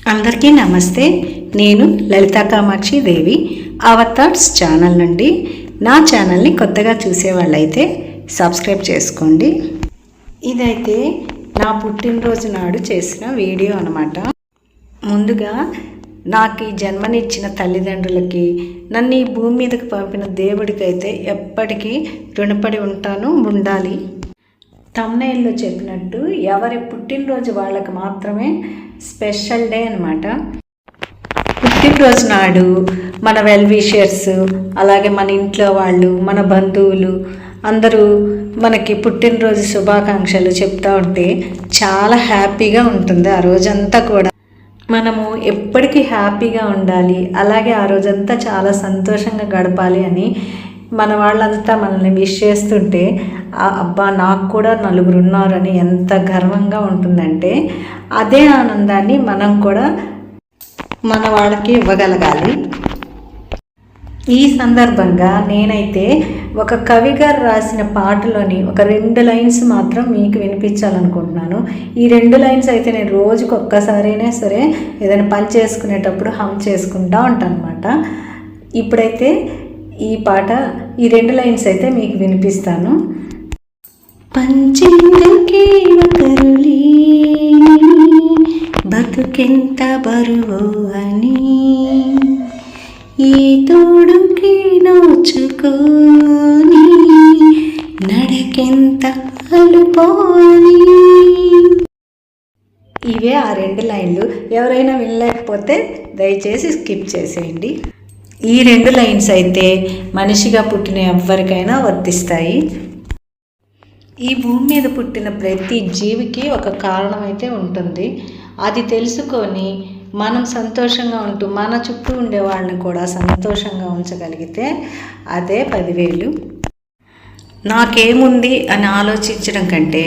అందరికీ నమస్తే. నేను లలితా కామాక్షి దేవి అవర్ థాట్స్ ఛానల్ నుండి. నా ఛానల్ని కొత్తగా చూసేవాళ్ళైతే సబ్స్క్రైబ్ చేసుకోండి. ఇదైతే నా పుట్టినరోజు నాడు చేసిన వీడియో అన్నమాట. ముందుగా నాకు ఈ జన్మనిచ్చిన తల్లిదండ్రులకి, నన్ను ఈ భూమి మీదకి పంపిన దేవుడికైతే ఎప్పటికీ రుణపడి ఉండాలి. థంబ్నెయిల్లో చెప్పినట్టు ఎవరి పుట్టినరోజు వాళ్ళకి మాత్రమే స్పెషల్ డే అనమాట. పుట్టినరోజు నాడు మన వెల్ విషర్స్, అలాగే మన ఇంట్లో వాళ్ళు, మన బంధువులు అందరూ మనకి పుట్టినరోజు శుభాకాంక్షలు చెప్తూ ఉంటే చాలా హ్యాపీగా ఉంటుంది. ఆ రోజంతా కూడా మనము ఎప్పటికీ హ్యాపీగా ఉండాలి, అలాగే ఆ రోజంతా చాలా సంతోషంగా గడపాలి అని మన వాళ్ళంతా మనల్ని విష్ చేస్తుంటే అబ్బా నాకు కూడా నలుగురు ఉన్నారని ఎంత గర్వంగా ఉంటుందంటే, అదే ఆనందాన్ని మనం కూడా మన వాళ్ళకి ఇవ్వగలగాలి. ఈ సందర్భంగా నేనైతే ఒక కవి గారు రాసిన పాటలోని ఒక 2 లైన్స్ మాత్రం మీకు వినిపించాలనుకుంటున్నాను. ఈ 2 లైన్స్ అయితే నేను రోజుకు ఒక్కసారైనా సరే ఏదైనా పని చేసుకునేటప్పుడు హమ్ చేసుకుంటూ ఉంటాను అనమాట. ఇప్పుడైతే ఈ పాట, ఈ 2 లైన్స్ అయితే మీకు వినిపిస్తాను. పంచిందుకే ఒకరులేని బతుకెంత బరువు అని, ఈ తోడుకి నోచుకోని నడకెంత అలుపోని. ఇవే ఆ 2 లైన్లు. ఎవరైనా వినలేకపోతే దయచేసి స్కిప్ చేసేయండి. ఈ 2 లైన్స్ అయితే మనిషిగా పుట్టిన ఎవరికైనా వర్తిస్తాయి. ఈ భూమి మీద పుట్టిన ప్రతి జీవికి ఒక కారణం అయితే ఉంటుంది. అది తెలుసుకొని మనం సంతోషంగా ఉంటూ మన చుట్టూ ఉండే వాళ్ళని కూడా సంతోషంగా ఉంచగలిగితే అదే 10,000. నాకేముంది అని ఆలోచించడం కంటే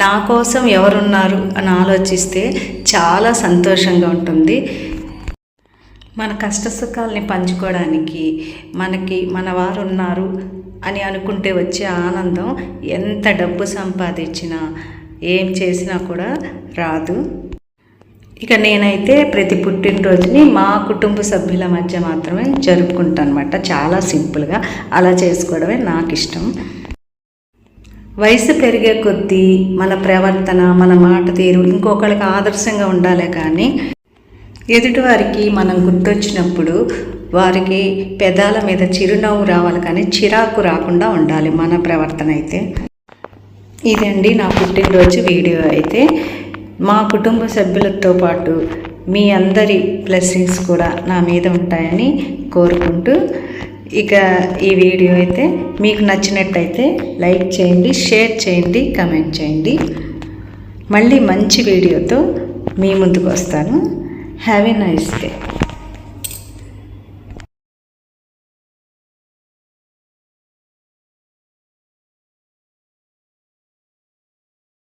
నా కోసం ఎవరున్నారు అని ఆలోచిస్తే చాలా సంతోషంగా ఉంటుంది. మన కష్టసుఖాలని పంచుకోవడానికి మనకి మన వారు ఉన్నారు అని అనుకుంటే వచ్చే ఆనందం ఎంత డబ్బు సంపాదించినా ఏం చేసినా కూడా రాదు. ఇక నేనైతే ప్రతి పుట్టినరోజుని మా కుటుంబ సభ్యుల మధ్య మాత్రమే జరుపుకుంటాను అనమాట. చాలా సింపుల్గా అలా చేసుకోవడమే నాకు ఇష్టం. వయసు పెరిగే కొద్దీ మన ప్రవర్తన, మన మాట తీరు ఇంకొకరికి ఆదర్శంగా ఉండాలి. కానీ ఎదుటివారికి మనం గుర్తొచ్చినప్పుడు వారికి పెదాల మీద చిరునవ్వు రావాలి, కానీ చిరాకు రాకుండా ఉండాలి మన ప్రవర్తన అయితే. ఇదండి నా పుట్టినరోజు వీడియో. అయితే మా కుటుంబ సభ్యులతో పాటు మీ అందరి బ్లెస్సింగ్స్ కూడా నా మీద ఉంటాయని కోరుకుంటూ, ఇక ఈ వీడియో అయితే మీకు నచ్చినట్టయితే లైక్ చేయండి, షేర్ చేయండి, కమెంట్ చేయండి. మళ్ళీ మంచి వీడియోతో మీ ముందుకు వస్తాను. Have a nice day.